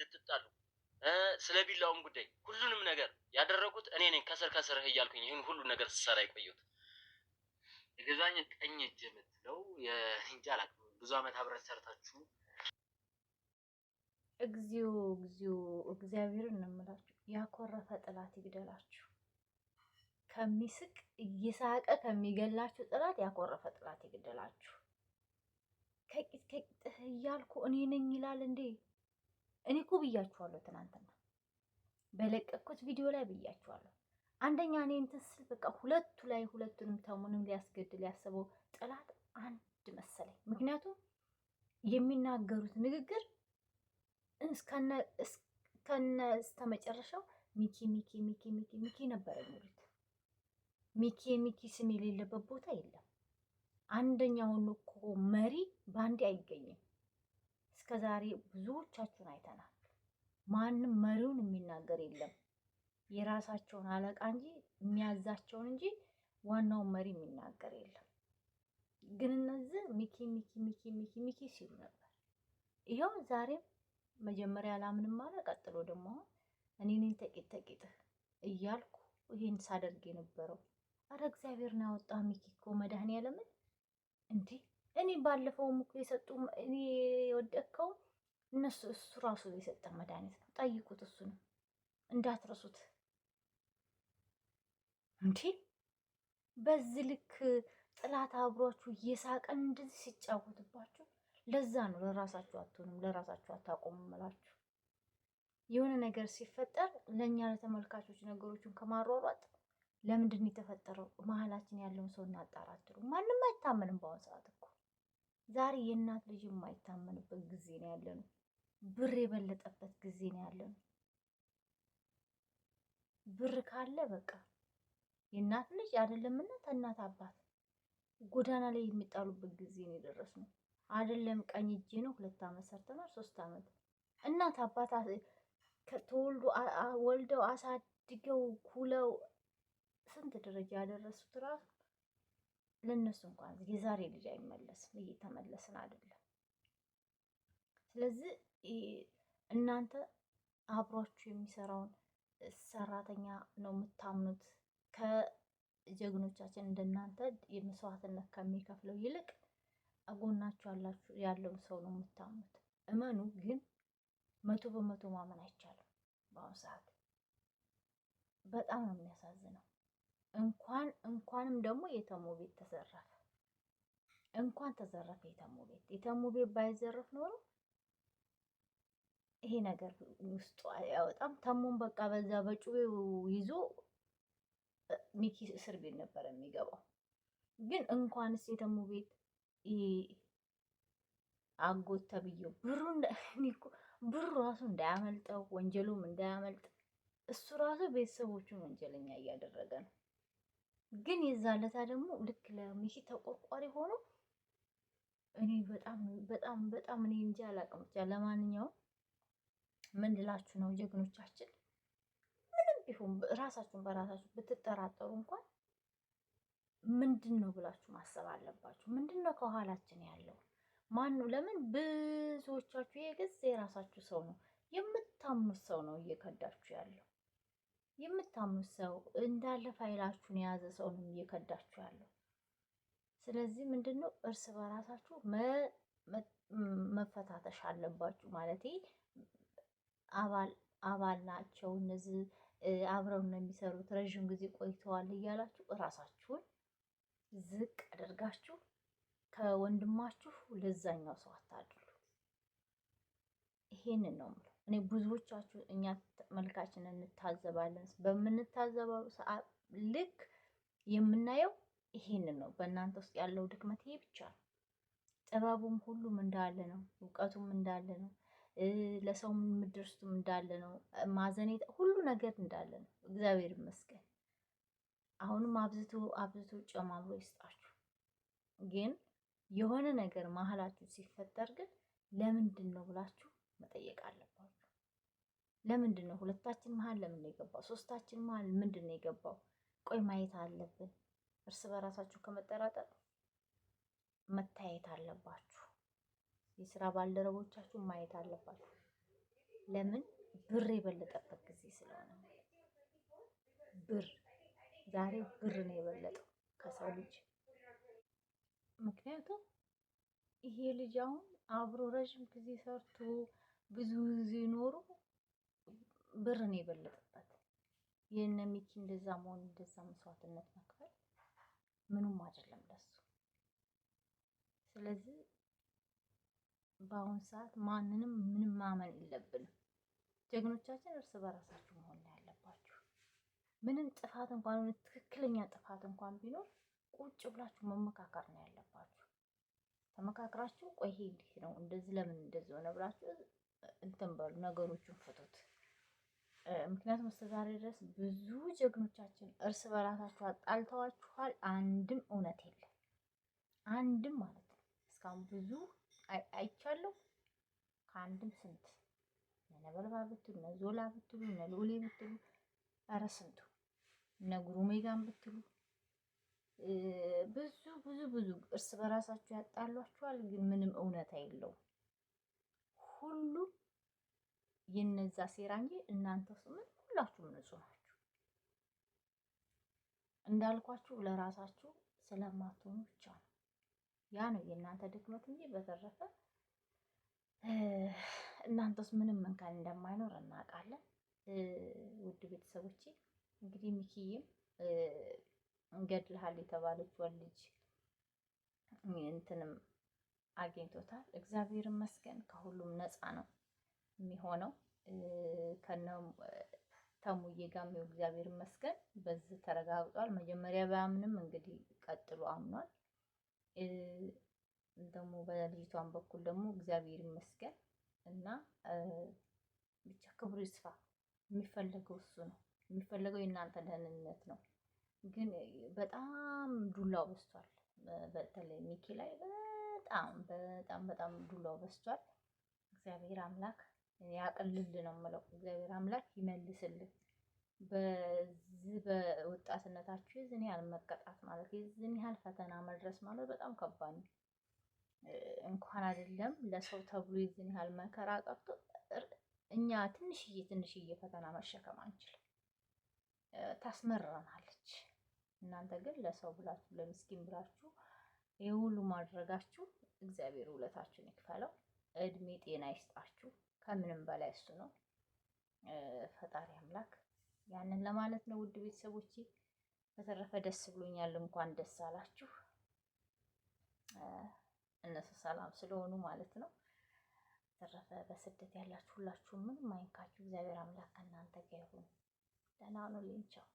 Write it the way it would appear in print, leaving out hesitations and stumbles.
እንድትጣሉ ስለ ቢላውም ጉዳይ ሁሉንም ነገር ያደረኩት እኔ ነኝ። ከስር ከስርህ እያልኩኝ ይህን ሁሉ ነገር ስሰራ የቆየሁት የገዛኝ ቀኝ እጅ የምትለው የእንጃ አላውቅም። ብዙ አመት አብረን ሰርታችሁ እግዚኦ እግዚኦ እግዚአብሔርን ነው የምላችሁ። ያኮረፈ ጥላት ይግደላችሁ። ከሚስቅ እየሳቀ ከሚገላችሁ ጥላት ያኮረፈ ጥላት ይግደላችሁ። ከቂጥ ከቂጥህ እያልኩ እኔ ነኝ ይላል እንዴ? እኔ እኮ ብያችኋለሁ፣ ትናንትና በለቀኩት ቪዲዮ ላይ ብያችኋለሁ። አንደኛ እኔ እንትን ስል በቃ ሁለቱንም ተሙንም ሊያስገድል ያሰበው ጥላት አንድ መሰለኝ። ምክንያቱም የሚናገሩት ንግግር እስከ መጨረሻው ሚኪ ሚኪ ሚኪ ሚኪ ሚኪ ነበር የሚሉት። ሚኪ የሚኪ ስም የሌለበት ቦታ የለም። አንደኛውን እኮ መሪ ባንዴ አይገኝም። እስከዛሬ ብዙዎቻችሁን አይተናል። ማንም መሪውን የሚናገር የለም። የራሳቸውን አለቃ እንጂ የሚያዛቸውን እንጂ ዋናውን መሪ የሚናገር የለም። ግን እነዚህ ሚኪ ሚኪ ሚኪ ሚኪ ሚኪ ሲሉ ነበር። ይኸው ዛሬም መጀመሪያ ላምንም አለ። ቀጥሎ ደግሞ እኔ ነኝ ተቂጥህ እያልኩ ይሄን ሳደርግ የነበረው። አረ እግዚአብሔርን ያወጣ ሚኪ እኮ መድኃኒዓለምን እንዴ! እኔ ባለፈውም እኮ የሰጡ እኔ የወደቅከው እሱ ራሱ የሰጠ መድኃኒት ነው። ጠይቁት፣ እሱንም እንዳትረሱት። እንዴ በዚህ ልክ ጥላት አብሯችሁ እየሳቀን እንደዚህ ሲጫወትባችሁ፣ ለዛ ነው ለራሳችሁ አትሆኑም፣ ለራሳችሁ አታቆሙም እላችሁ። የሆነ ነገር ሲፈጠር ለእኛ ለተመልካቾች ነገሮችን ከማሯሯጥ ለምንድን ነው የተፈጠረው? መሀላችን ያለውን ሰው እናጣራትሩ። ማንም አይታመንም በአሁኑ ሰዓት እኮ። ዛሬ የእናት ልጅ የማይታመንበት ጊዜ ነው ያለነው። ብር የበለጠበት ጊዜ ነው ያለነው። ብር ካለ በቃ የእናት ልጅ አይደለምና እናት አባት ጎዳና ላይ የሚጣሉበት ጊዜ ነው የደረስነው። አይደለም ቀኝ እጄ ነው 2 አመት ሰርተናል፣ 3 አመት እናት አባት ከተወልዱ ወልደው አሳድገው ኩለው ስንት ደረጃ ያደረሱት ራሱ ለነሱ እንኳን የዛሬ ልጅ አይመለስም። እየተመለስን አይደለም። ስለዚህ እናንተ አብሯችሁ የሚሰራውን ሰራተኛ ነው የምታምኑት። ከጀግኖቻችን እንደናንተ የመስዋዕትነት ከሚከፍለው ይልቅ አጎናችሁ ያለውን ሰው ነው የምታምኑት። እመኑ። ግን 100% ማመን አይቻልም በአሁኑ ሰዓት። በጣም ነው የሚያሳዝነው። እንኳንም ደግሞ የተሙ ቤት ተዘረፈ። እንኳን ተዘረፈ የተሙ ቤት ባይዘረፍ ኖሮ ይሄ ነገር ውስጡ አያወጣም። ተሙን በቃ በዛ በጩቤው ይዞ ሚኪ እስር ቤት ነበር የሚገባው። ግን እንኳንስ የተሙ ቤት አጎት ተብዬው ብሩ ራሱ እንዳያመልጠው፣ ወንጀሉም እንዳያመልጥ እሱ ራሱ ቤተሰቦቹን ወንጀለኛ እያደረገ ነው። ግን የዛለታ ደግሞ ልክ ለሚኪ ተቆርቋሪ ሆኖ እኔ በጣም እኔ እንጂ አላውቅም። ብቻ ለማንኛውም ምን ልላችሁ ነው ጀግኖቻችን፣ ምንም ቢሆን ራሳችሁን በራሳችሁ ብትጠራጠሩ እንኳን ምንድን ነው ብላችሁ ማሰብ አለባችሁ። ምንድን ነው ከኋላችን ያለው ማን ነው? ለምን ብዙዎቻችሁ የገዛ የራሳችሁ ሰው ነው የምታምኑት ሰው ነው እየከዳችሁ ያለው። የምታምኑት ሰው እንዳለ ፋይላችሁን የያዘ ሰው ነው እየከዳችሁ ያለው። ስለዚህ ምንድነው እርስ በራሳችሁ መፈታተሽ አለባችሁ። ማለት አባል ናቸው እነዚህ አብረው ነው የሚሰሩት ረዥም ጊዜ ቆይተዋል እያላችሁ እራሳችሁን ዝቅ አድርጋችሁ ከወንድማችሁ ለዛኛው ሰው አታድሉ። ይሄንን ነው የምለው እኔ። ብዙዎቻችሁ እኛ መልካችንን እንታዘባለን። በምንታዘበው ሰዓት ልክ የምናየው ይሄንን ነው። በእናንተ ውስጥ ያለው ድክመት ይሄ ብቻ ነው። ጥበቡም ሁሉም እንዳለ ነው። እውቀቱም እንዳለ ነው። ለሰው የምትደርሱትም እንዳለ ነው። ማዘኔት ሁሉ ነገር እንዳለ ነው። እግዚአብሔር ይመስገን። አሁንም አብዝቶ ጨማምሮ ይስጣችሁ። ግን የሆነ ነገር መሀላችሁ ሲፈጠር ግን ለምንድን ነው ብላችሁ መጠየቅ አለባችሁ። ለምንድን ነው ሁለታችን መሀል ለምን ነው የገባው? ሶስታችን መሀል ምንድን ነው የገባው? ቆይ ማየት አለብን። እርስ በራሳችሁ ከመጠራጠር መታየት አለባችሁ። የስራ ባልደረቦቻችሁ ማየት አለባችሁ። ለምን ብር የበለጠበት ጊዜ ስለሆነ ብር ዛሬ ብር ነው የበለጠው ከሰው ልጅ። ምክንያቱም ይሄ ልጅ አሁን አብሮ ረዥም ጊዜ ሰርቶ ብዙ ጊዜ ኖሮ ብር ነው የበለጠበት። የእነ ሚኪ እንደዛ መሆን እንደዛ መስዋዕትነት መክፈል ምንም አይደለም ለሱ። ስለዚህ በአሁን ሰዓት ማንንም ምንም ማመን የለብንም። ጀግኖቻችን እርስ በራሳችሁ መሆን ነው ያለባችሁ። ምንም ጥፋት እንኳን ትክክለኛ ጥፋት እንኳን ቢኖር ቁጭ ብላችሁ መመካከር ነው ያለባችሁ። ተመካክራችሁ ቆይ ይሄ እንዴት ነው እንደዚህ ለምን እንደዚህ ሆነ ብላችሁ እንትን በሉ ነገሮችን ፍቱት። ምክንያቱም እስከዛሬ ድረስ ብዙ ጀግኖቻችን እርስ በራሳችሁ አጣልተዋችኋል። አንድም እውነት የለም፣ አንድም ማለት ነው። እስካሁን ብዙ አይቻለሁ። ከአንድም ስንት እነ ነበልባል ብትሉ እነ ዞላ ብትሉ እነ ሎሌ ብትሉ ኧረ ስንቱ እነ ጉሩሜ ጋም ብትሉ ብዙ ብዙ ብዙ እርስ በራሳችሁ ያጣሏችኋል። ግን ምንም እውነታ የለውም። ሁሉም የነዛ ሴራ እንጂ እናንተስ ምን ሁላችሁም ንጹህ ናችሁ። እንዳልኳችሁ ለራሳችሁ ስለማትሆኑ ብቻ ነው። ያ ነው የእናንተ ድክመት እንጂ በተረፈ እናንተስ ምንም እንከን እንደማይኖር እናውቃለን። ውድ ቤተሰቦቼ እንግዲህ ሚኪዬም እንገድልሃል የተባለችውን ልጅ እንትንም አግኝቶታል። እግዚአብሔር ይመስገን ከሁሉም ነፃ ነው የሚሆነው። ከነ ተሙዬ ጋርም እግዚአብሔር ይመስገን በዚህ ተረጋግጧል። መጀመሪያ ባያምንም እንግዲህ ቀጥሎ አምኗል። ደግሞ በልጅቷን በኩል ደግሞ እግዚአብሔር ይመስገን እና ብቻ ክብሩ ይስፋ። የሚፈለገው እሱ ነው። የሚፈለገው የእናንተ ደህንነት ነው። ግን በጣም ዱላው በዝቷል። በተለይ ሚኪ ላይ በጣም በጣም በጣም ዱላው በዝቷል። እግዚአብሔር አምላክ ያቅልል ነው የምለው። እግዚአብሔር አምላክ ይመልስልን። በዚህ በወጣትነታችሁ የዚህን ያህል መቀጣት ማለት የዚህን ያህል ፈተና መድረስ ማለት በጣም ከባድ ነው። እንኳን አይደለም ለሰው ተብሎ የዚህን ያህል መከራ ቀርቶ እኛ ትንሽዬ ፈተና መሸከም አንችልም። ታስመርረናለች። እናንተ ግን ለሰው ብላችሁ ለምስኪን ብላችሁ ይሄ ሁሉ ማድረጋችሁ እግዚአብሔር ውለታችሁን ይክፈለው። እድሜ ጤና ይስጣችሁ። ከምንም በላይ እሱ ነው ፈጣሪ አምላክ። ያንን ለማለት ነው ውድ ቤተሰቦቼ። በተረፈ ደስ ብሎኛል። እንኳን ደስ አላችሁ። እነሱ ሰላም ስለሆኑ ማለት ነው። በተረፈ በስደት ያላችሁ ሁላችሁም ምንም አይንካችሁ። እግዚአብሔር አምላክ ከእናንተ ጋር ይሁን። ደህና ሁኑልኝ። ቻው